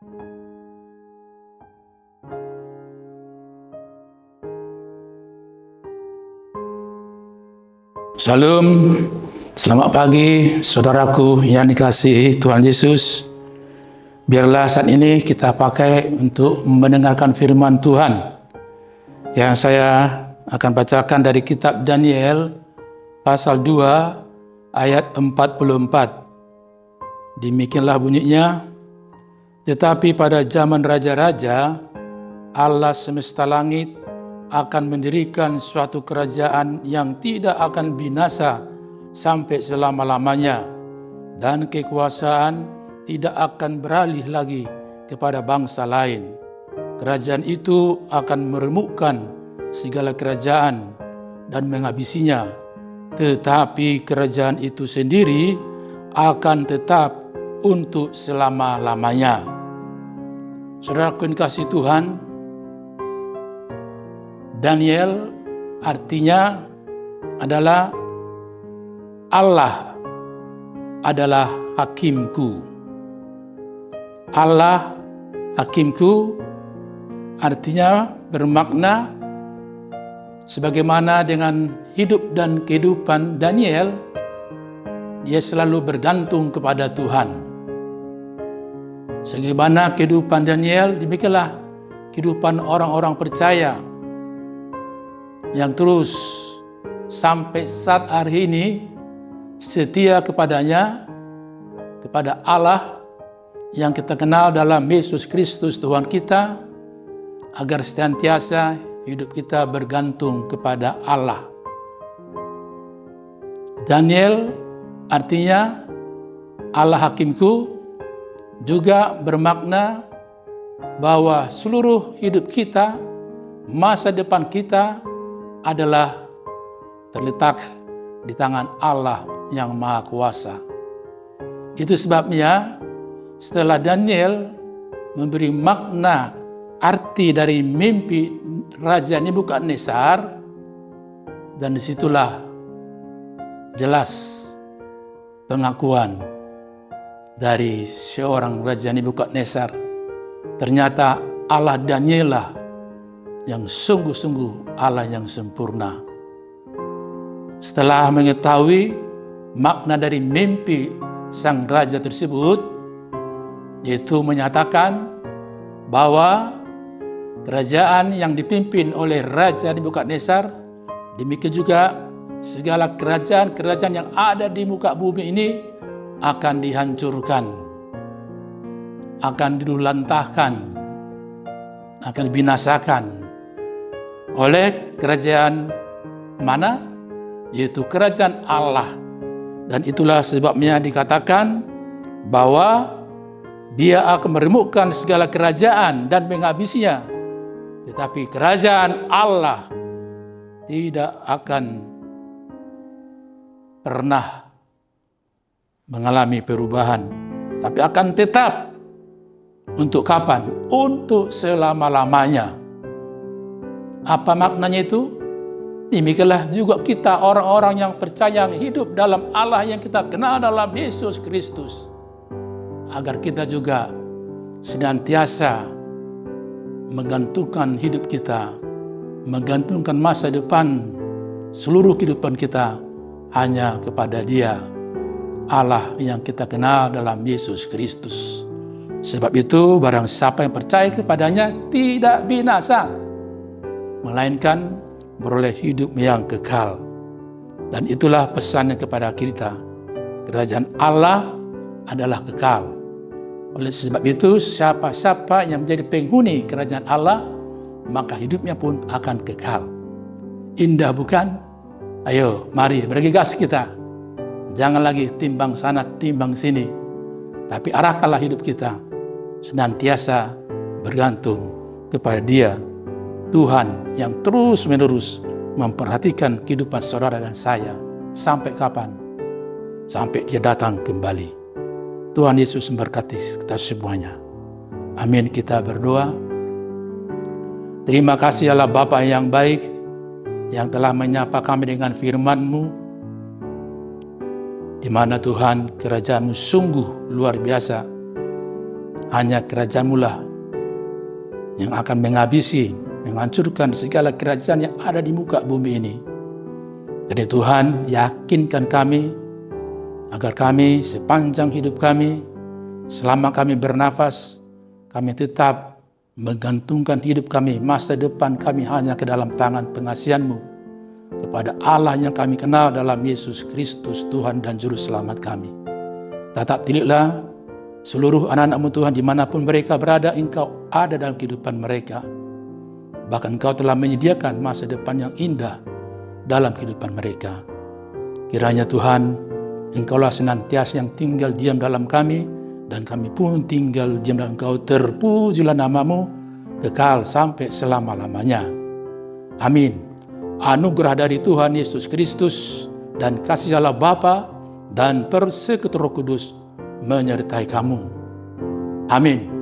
Salam, selamat pagi saudaraku yang dikasihi Tuhan Yesus. Biarlah saat ini kita pakai untuk mendengarkan firman Tuhan yang saya akan bacakan dari kitab Daniel pasal 2 ayat 44. Demikianlah bunyinya, tetapi pada zaman raja-raja, Allah semesta langit akan mendirikan suatu kerajaan yang tidak akan binasa sampai selama-lamanya, dan kekuasaan tidak akan beralih lagi kepada bangsa lain. Kerajaan itu akan meremukkan segala kerajaan dan menghabisinya, tetapi kerajaan itu sendiri akan tetap untuk selama-lamanya. Saudaraku yang kasih Tuhan, Daniel artinya adalah Allah adalah hakimku. Allah hakimku artinya bermakna sebagaimana dengan hidup dan kehidupan Daniel, dia selalu bergantung kepada Tuhan. Sebagaimana kehidupan Daniel, demikianlah kehidupan orang-orang percaya yang terus sampai saat hari ini setia kepadanya, kepada Allah yang kita kenal dalam Yesus Kristus Tuhan kita, agar senantiasa hidup kita bergantung kepada Allah. Daniel artinya Allah hakimku juga bermakna bahwa seluruh hidup kita, masa depan kita adalah terletak di tangan Allah yang Maha Kuasa. Itu sebabnya setelah Daniel memberi makna arti dari mimpi Raja Nebukadnezar, dan disitulah jelas pengakuan dari seorang Raja Nebukadnezar, ternyata Allah Daniel lah yang sungguh-sungguh Allah yang sempurna. Setelah mengetahui makna dari mimpi sang raja tersebut, yaitu menyatakan bahwa kerajaan yang dipimpin oleh Raja Nebukadnezar, demikian juga segala kerajaan-kerajaan yang ada di muka bumi ini akan dihancurkan, akan diluluhlantahkan, akan dibinasakan oleh kerajaan mana? Yaitu kerajaan Allah. Dan itulah sebabnya dikatakan bahwa Dia akan meremukkan segala kerajaan dan menghabisinya, tetapi kerajaan Allah tidak akan pernah mengalami perubahan, tapi akan tetap. Untuk kapan? Untuk selama-lamanya. Apa maknanya itu? Demikianlah juga kita orang-orang yang percaya hidup dalam Allah yang kita kenal dalam Yesus Kristus, agar kita juga senantiasa menggantungkan hidup kita, menggantungkan masa depan seluruh kehidupan kita hanya kepada Dia, Allah yang kita kenal dalam Yesus Kristus. Sebab itu barang siapa yang percaya kepadanya tidak binasa, melainkan beroleh hidup yang kekal. Dan itulah pesannya kepada kita. Kerajaan Allah adalah kekal. Oleh sebab itu, siapa-siapa yang menjadi penghuni kerajaan Allah, maka hidupnya pun akan kekal. Indah bukan? Ayo, mari bagi gas kita. Jangan lagi timbang sana, timbang sini. Tapi arahkanlah hidup kita senantiasa bergantung kepada Dia, Tuhan yang terus-menerus memperhatikan kehidupan saudara dan saya. Sampai kapan? Sampai Dia datang kembali. Tuhan Yesus memberkati kita semuanya. Amin. Kita berdoa. Terima kasih Allah Bapa yang baik, yang telah menyapa kami dengan firman-Mu, di mana Tuhan kerajaan-Mu sungguh luar biasa. hanya kerajaan-Mu lah yang akan menghabisi, menghancurkan segala kerajaan yang ada di muka bumi ini. Jadi Tuhan, yakinkan kami agar kami sepanjang hidup kami, selama kami bernafas, kami tetap menggantungkan hidup kami, masa depan kami hanya ke dalam tangan pengasihan-Mu, kepada Allah yang kami kenal dalam Yesus Kristus, Tuhan dan Juru Selamat kami. Tatap tilitlah seluruh anak-anak-Mu Tuhan, dimanapun mereka berada, Engkau ada dalam kehidupan mereka. Bahkan Engkau telah menyediakan masa depan yang indah dalam kehidupan mereka. Kiranya Tuhan, Engkaulah senantiasa yang tinggal diam dalam kami, dan kami pun tinggal diam dalam Engkau. Terpujilah nama-Mu kekal sampai selama-lamanya. Amin. Anugerah dari Tuhan Yesus Kristus dan kasih Allah Bapa dan persekutuan Roh Kudus menyertai kamu. Amin.